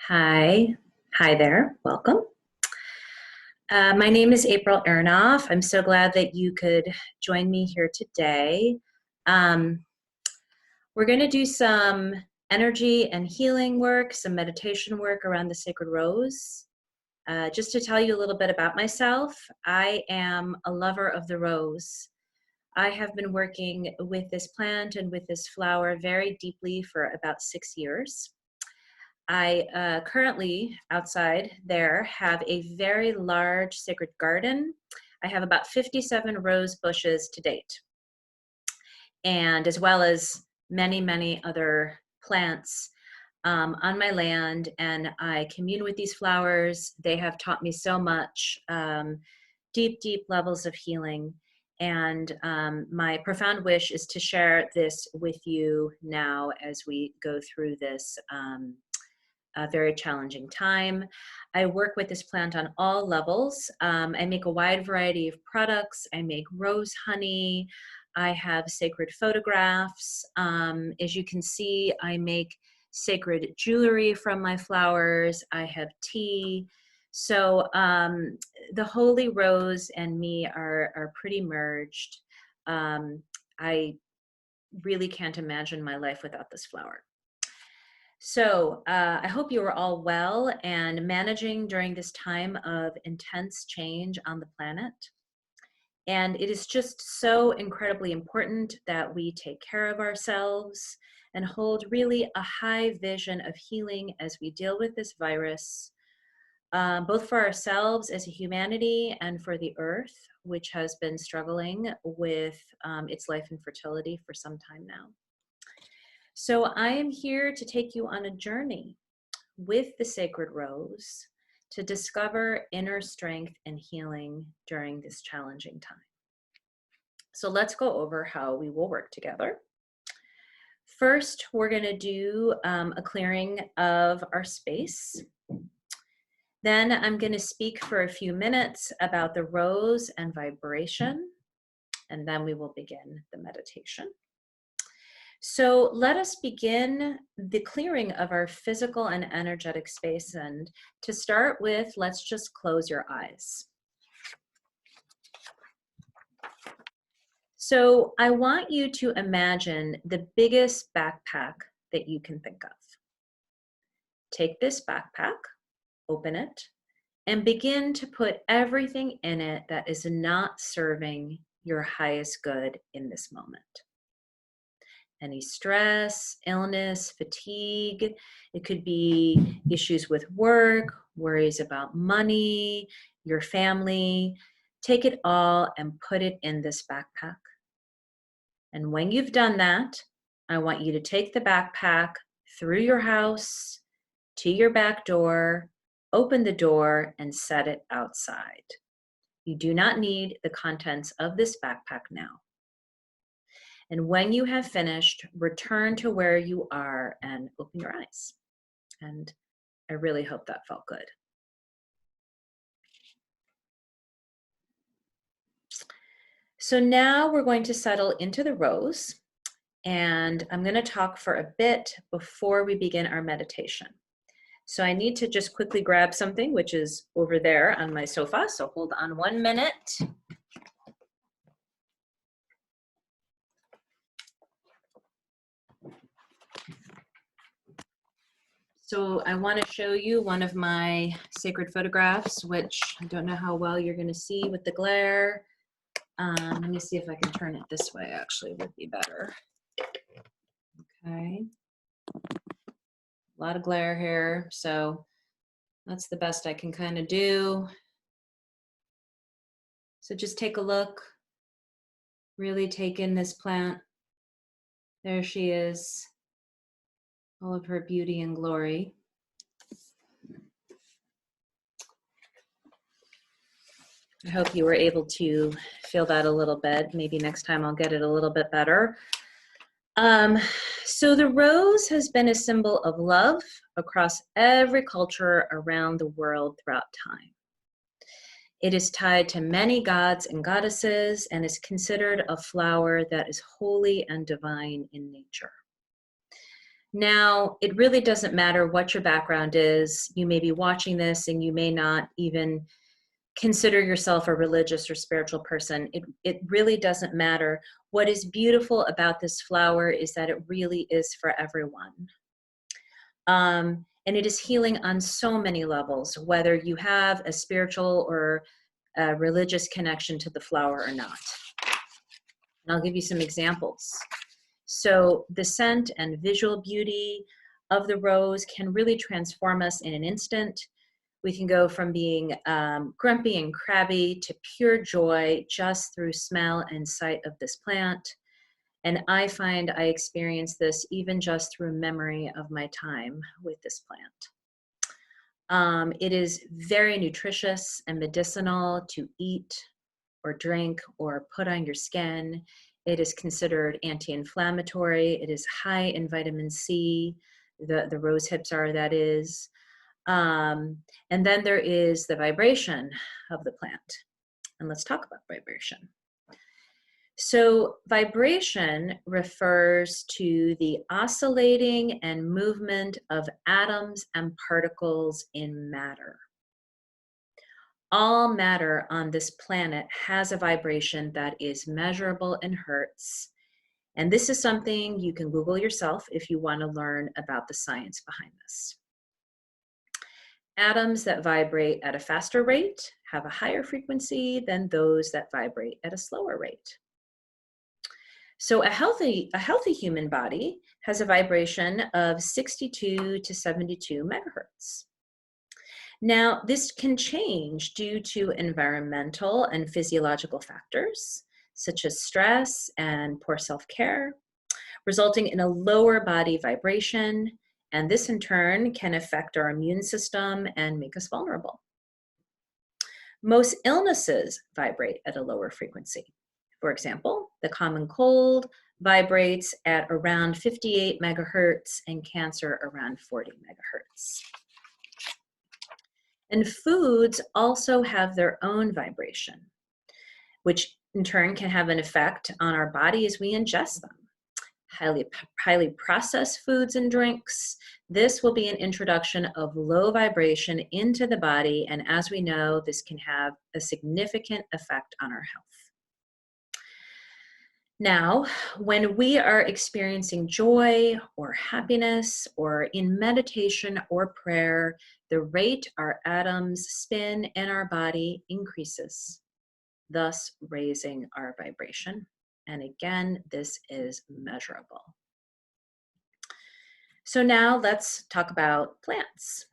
Hi. Hi there. Welcome. My name is April Aronoff. I'm so glad that you could join me here today. Um, we're going to do some energy and healing work, some meditation work around the sacred rose. Just to tell you a little bit about myself, I am a lover of the rose. I have been working with this plant and with this flower very deeply for about 6 years. I currently outside there have a very large sacred garden. I have about 57 rose bushes to date, and as well as many, many other plants on my land. And I commune with these flowers. They have taught me so much, deep, deep levels of healing. And my profound wish is to share this with you now as we go through this a very challenging time. I work with this plant on all levels. I make a wide variety of products. I make rose honey. I have sacred photographs. As you can see, I make sacred jewelry from my flowers. I have tea. So the holy rose and me are pretty merged. I really can't imagine my life without this flower. So I hope you are all well and managing during this time of intense change on the planet. And it is just so incredibly important that we take care of ourselves and hold really a high vision of healing as we deal with this virus, both for ourselves as a humanity and for the earth, which has been struggling with its life and fertility for some time now. So I am here to take you on a journey with the sacred rose to discover inner strength and healing during this challenging time. So let's go over how we will work together. First, we're going to do a clearing of our space. Then I'm going to speak for a few minutes about the rose and vibration, and then we will begin the meditation. So let us begin the clearing of our physical and energetic space. And to start with, let's just close your eyes. So I want you to imagine the biggest backpack that you can think of. Take this backpack, open it, and begin to put everything in it that is not serving your highest good in this moment. Any stress, illness, fatigue. It could be issues with work, worries about money, your family. Take it all and put it in this backpack. And when you've done that, I want you to take the backpack through your house to your back door, open the door, and set it outside. You do not need the contents of this backpack now. And when you have finished, return to where you are and open your eyes. And I really hope that felt good. So now we're going to settle into the rose, and I'm going to talk for a bit before we begin our meditation. So I need to just quickly grab something, which is over there on my sofa. So hold on 1 minute. So I want to show you one of my sacred photographs, which I don't know how well you're going to see with the glare. Let me see if I can turn it this way, actually, would be better. Okay. A lot of glare here, so that's the best I can kind of do. So just take a look. Really take in this plant. There she is. All of her beauty and glory. I hope you were able to feel that a little bit. Maybe next time I'll get it a little bit better. So the rose has been a symbol of love across every culture around the world throughout time. It is tied to many gods and goddesses and is considered a flower that is holy and divine in nature. Now, it really doesn't matter what your background is. You may be watching this and you may not even consider yourself a religious or spiritual person. It really doesn't matter. What is beautiful about this flower is that it really is for everyone. And it is healing on so many levels, whether you have a spiritual or a religious connection to the flower or not. And I'll give you some examples. So the scent and visual beauty of the rose can really transform us in an instant. We can go from being grumpy and crabby to pure joy just through smell and sight of this plant. And I find I experience this even just through memory of my time with this plant. It is very nutritious and medicinal to eat or drink or put on your skin. It is considered anti-inflammatory. It is high in vitamin C. The rose hips are, that is. And then there is the vibration of the plant. And let's talk about vibration. So vibration refers to the oscillating and movement of atoms and particles in matter. All matter on this planet has a vibration that is measurable in hertz. And this is something you can Google yourself if you want to learn about the science behind this. Atoms that vibrate at a faster rate have a higher frequency than those that vibrate at a slower rate. So a healthy human body has a vibration of 62 to 72 megahertz. Now, this can change due to environmental and physiological factors, such as stress and poor self-care, resulting in a lower body vibration, and this in turn can affect our immune system and make us vulnerable. Most illnesses vibrate at a lower frequency. For example, the common cold vibrates at around 58 megahertz and cancer around 40 megahertz. And foods also have their own vibration, which in turn can have an effect on our body as we ingest them. Highly processed foods and drinks, this will be an introduction of low vibration into the body, and as we know, this can have a significant effect on our health. Now, when we are experiencing joy or happiness or in meditation or prayer, the rate our atoms spin in our body increases, thus raising our vibration. And again, this is measurable. So now let's talk about plants.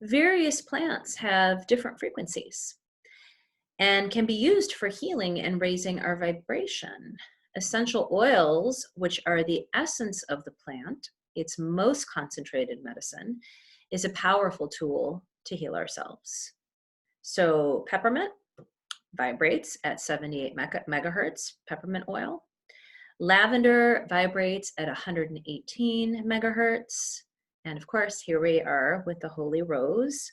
Various plants have different frequencies and can be used for healing and raising our vibration. Essential oils, which are the essence of the plant, its most concentrated medicine, is a powerful tool to heal ourselves. So peppermint vibrates at 78 megahertz, peppermint oil. Lavender vibrates at 118 megahertz. And of course, here we are with the holy rose.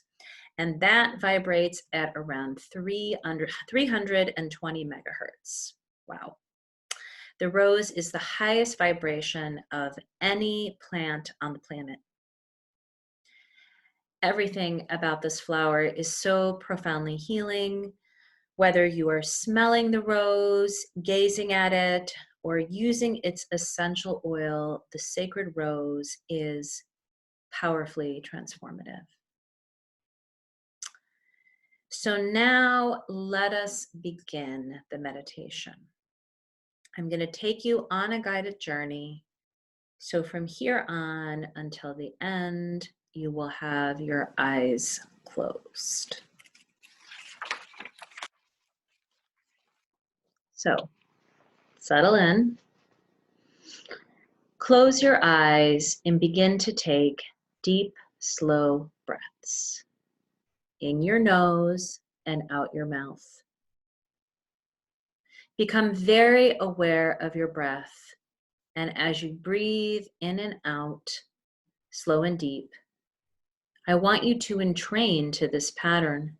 And that vibrates at around 320 megahertz. Wow. The rose is the highest vibration of any plant on the planet. Everything about this flower is so profoundly healing. Whether you are smelling the rose, gazing at it, or using its essential oil, the sacred rose is powerfully transformative. So now let us begin the meditation. I'm going to take you on a guided journey. So from here on until the end, you will have your eyes closed. So settle in, close your eyes, and begin to take deep, slow breaths in your nose and out your mouth. Become very aware of your breath, and as you breathe in and out, slow and deep, I want you to entrain to this pattern.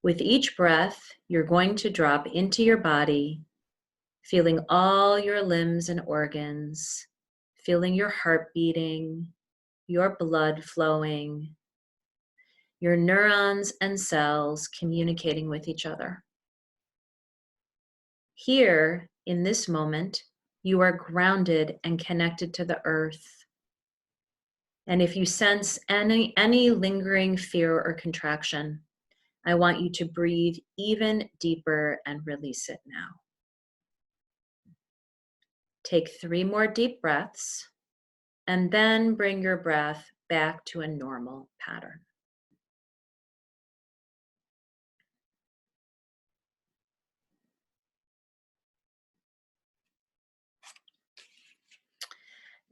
With each breath, you're going to drop into your body feeling all your limbs and organs, feeling your heart beating, your blood flowing, your neurons and cells communicating with each other. Here, in this moment, you are grounded and connected to the earth. And if you sense any lingering fear or contraction, I want you to breathe even deeper and release it now. Take 3 more deep breaths, and then bring your breath back to a normal pattern.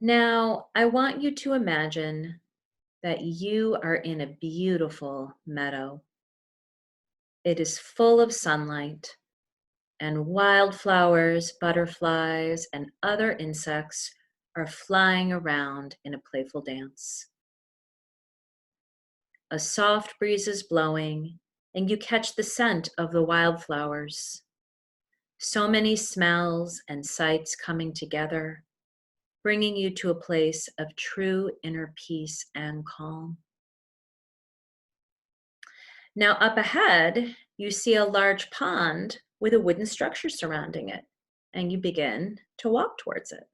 Now, I want you to imagine that you are in a beautiful meadow. It is full of sunlight, and wildflowers, butterflies, and other insects are flying around in a playful dance. A soft breeze is blowing, and you catch the scent of the wildflowers. So many smells and sights coming together, bringing you to a place of true inner peace and calm. Now, up ahead, you see a large pond with a wooden structure surrounding it, and you begin to walk towards it.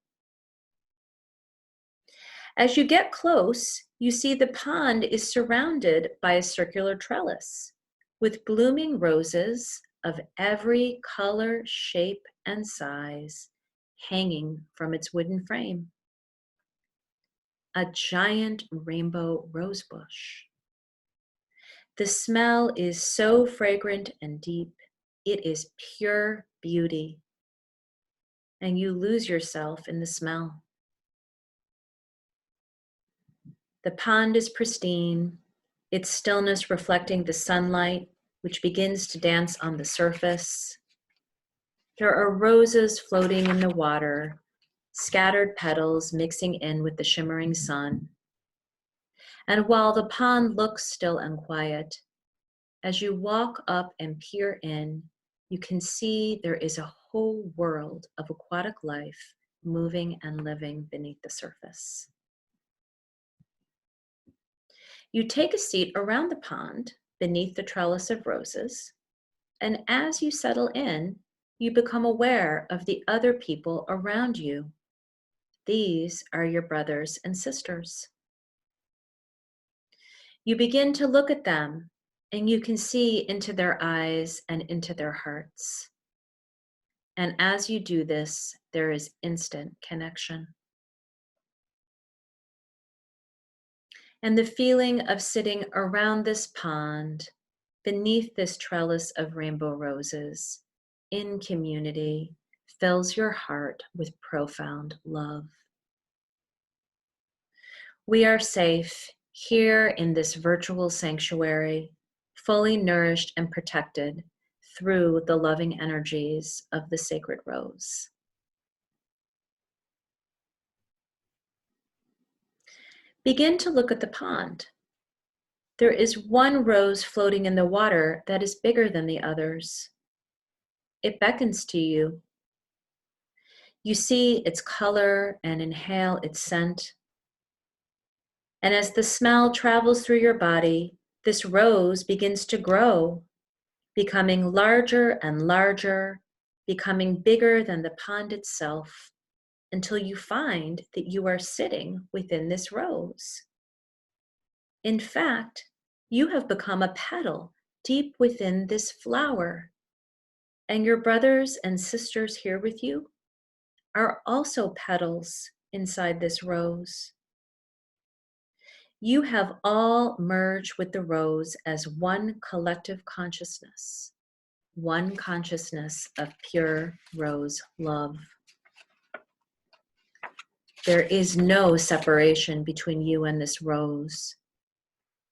As you get close, you see the pond is surrounded by a circular trellis with blooming roses of every color, shape, and size hanging from its wooden frame. A giant rainbow rose bush. The smell is so fragrant and deep, it is pure beauty, and you lose yourself in the smell. The pond is pristine, its stillness reflecting the sunlight, which begins to dance on the surface. There are roses floating in the water, scattered petals mixing in with the shimmering sun. And while the pond looks still and quiet, as you walk up and peer in, you can see there is a whole world of aquatic life moving and living beneath the surface. You take a seat around the pond beneath the trellis of roses, and as you settle in, you become aware of the other people around you. These are your brothers and sisters. You begin to look at them, and you can see into their eyes and into their hearts. And as you do this, there is instant connection. And the feeling of sitting around this pond, beneath this trellis of rainbow roses, in community, fills your heart with profound love. We are safe here in this virtual sanctuary, fully nourished and protected through the loving energies of the sacred rose. Begin to look at the pond. There is one rose floating in the water that is bigger than the others. It beckons to you. You see its color and inhale its scent. And as the smell travels through your body, this rose begins to grow, becoming larger and larger, becoming bigger than the pond itself, until you find that you are sitting within this rose. In fact, you have become a petal deep within this flower, and your brothers and sisters here with you are also petals inside this rose. You have all merged with the rose as one collective consciousness, one consciousness of pure rose love. There is no separation between you and this rose.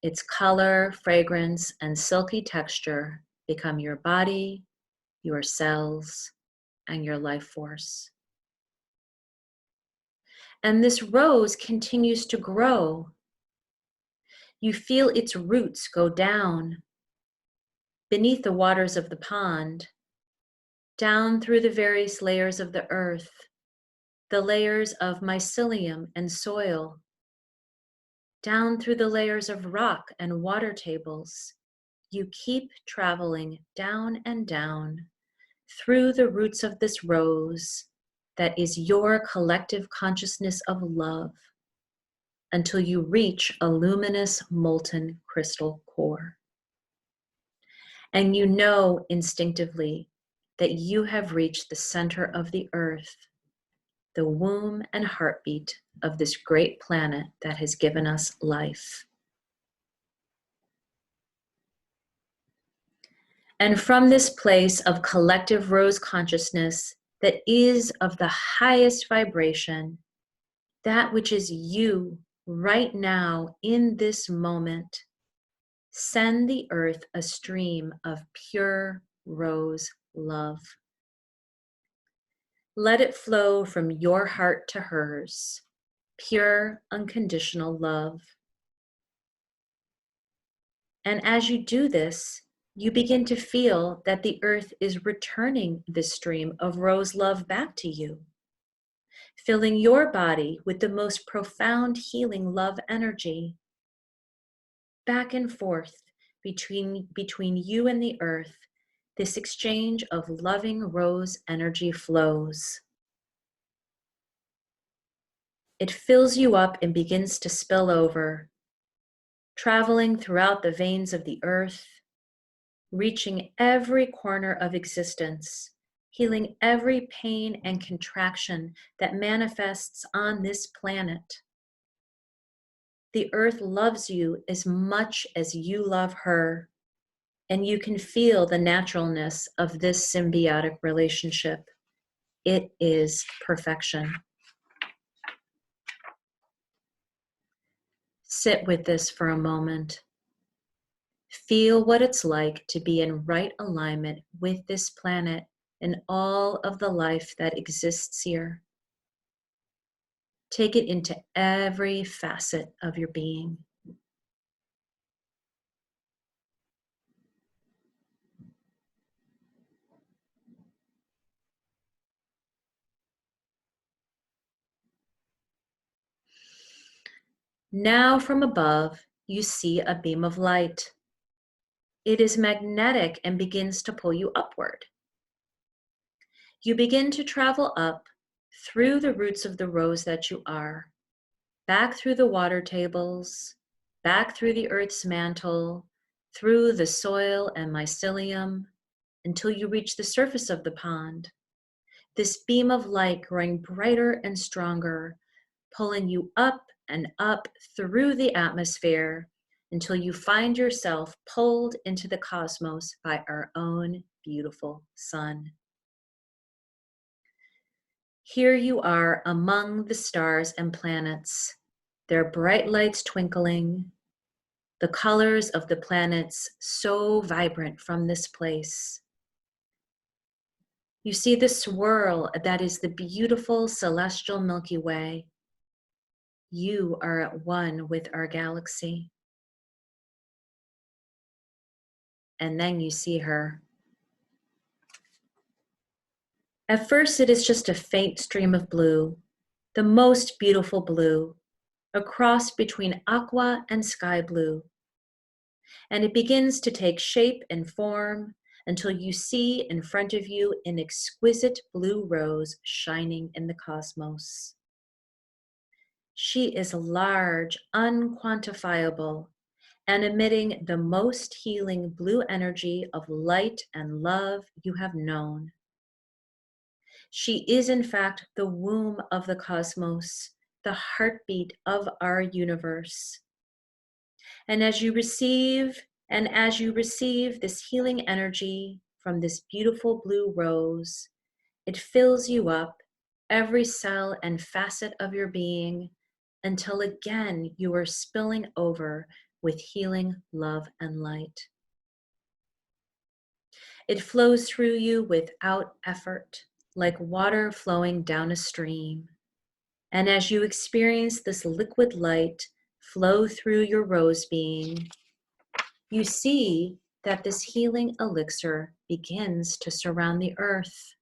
Its color, fragrance, and silky texture become your body, your cells, and your life force. And this rose continues to grow. You feel its roots go down beneath the waters of the pond, down through the various layers of the earth, the layers of mycelium and soil, down through the layers of rock and water tables. You keep traveling down and down through the roots of this rose that is your collective consciousness of love until you reach a luminous molten crystal core. And you know instinctively that you have reached the center of the earth, the womb and heartbeat of this great planet that has given us life. And from this place of collective rose consciousness that is of the highest vibration, that which is you right now in this moment, send the earth a stream of pure rose love. Let it flow from your heart to hers, pure, unconditional love. And as you do this, you begin to feel that the earth is returning this stream of rose love back to you, filling your body with the most profound healing love energy. Back and forth between you and the earth, this exchange of loving rose energy flows. It fills you up and begins to spill over, traveling throughout the veins of the earth, reaching every corner of existence, healing every pain and contraction that manifests on this planet. The earth loves you as much as you love her, and you can feel the naturalness of this symbiotic relationship. It is perfection. Sit with this for a moment. Feel what it's like to be in right alignment with this planet and all of the life that exists here. Take it into every facet of your being. Now from above, you see a beam of light. It is magnetic and begins to pull you upward. You begin to travel up through the roots of the rose that you are, back through the water tables, back through the earth's mantle, through the soil and mycelium, until you reach the surface of the pond. This beam of light growing brighter and stronger, pulling you up and up through the atmosphere until you find yourself pulled into the cosmos by our own beautiful sun. Here you are among the stars and planets, their bright lights twinkling, the colors of the planets so vibrant from this place. You see the swirl that is the beautiful celestial Milky Way. You are at one with our galaxy. And then you see her. At first, it is just a faint stream of blue, the most beautiful blue, a cross between aqua and sky blue. And it begins to take shape and form until you see in front of you an exquisite blue rose shining in the cosmos. She is large, unquantifiable, and emitting the most healing blue energy of light and love you have known. She is, in fact, the womb of the cosmos, the heartbeat of our universe. And as you receive this healing energy from this beautiful blue rose, it fills you up, every cell and facet of your being, until again you are spilling over with healing love and light. It flows through you without effort, like water flowing down a stream. And as you experience this liquid light flow through your rose being, you see that this healing elixir begins to surround the earth.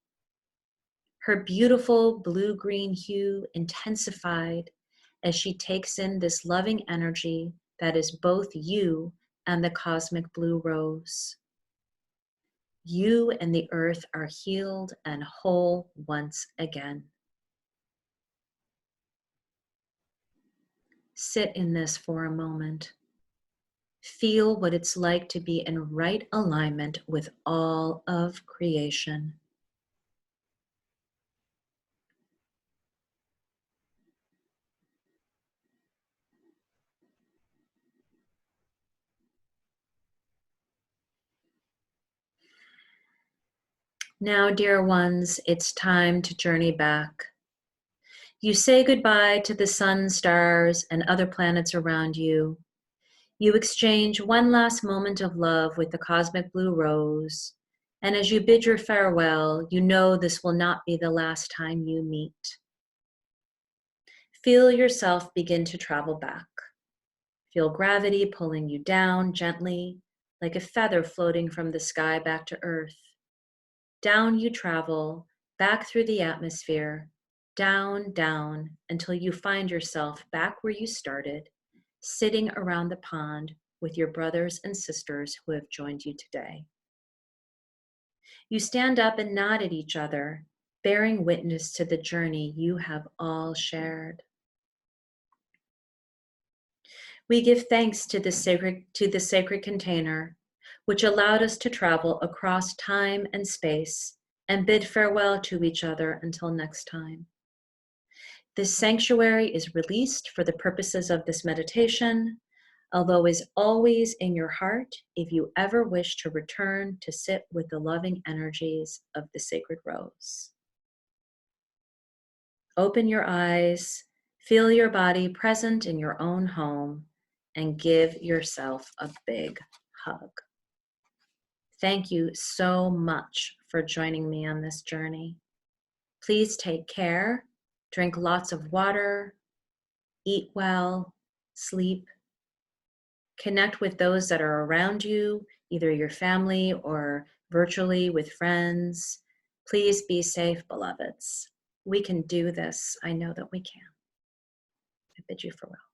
Her beautiful blue-green hue intensified as she takes in this loving energy that is both you and the cosmic blue rose. You and the earth are healed and whole once again. Sit in this for a moment. Feel what it's like to be in right alignment with all of creation. Now, dear ones, it's time to journey back. You say goodbye to the sun, stars, and other planets around you. You exchange one last moment of love with the cosmic blue rose. And as you bid your farewell, you know this will not be the last time you meet. Feel yourself begin to travel back. Feel gravity pulling you down gently, like a feather floating from the sky back to earth. Down you travel, back through the atmosphere, down, down, until you find yourself back where you started, sitting around the pond with your brothers and sisters who have joined you today. You stand up and nod at each other, bearing witness to the journey you have all shared. We give thanks to the sacred container, which allowed us to travel across time and space and bid farewell to each other until next time. This sanctuary is released for the purposes of this meditation, although is always in your heart if you ever wish to return to sit with the loving energies of the sacred rose. Open your eyes, feel your body present in your own home, and give yourself a big hug. Thank you so much for joining me on this journey. Please take care, drink lots of water, eat well, sleep, connect with those that are around you, either your family or virtually with friends. Please be safe, beloveds. We can do this. I know that we can. I bid you farewell.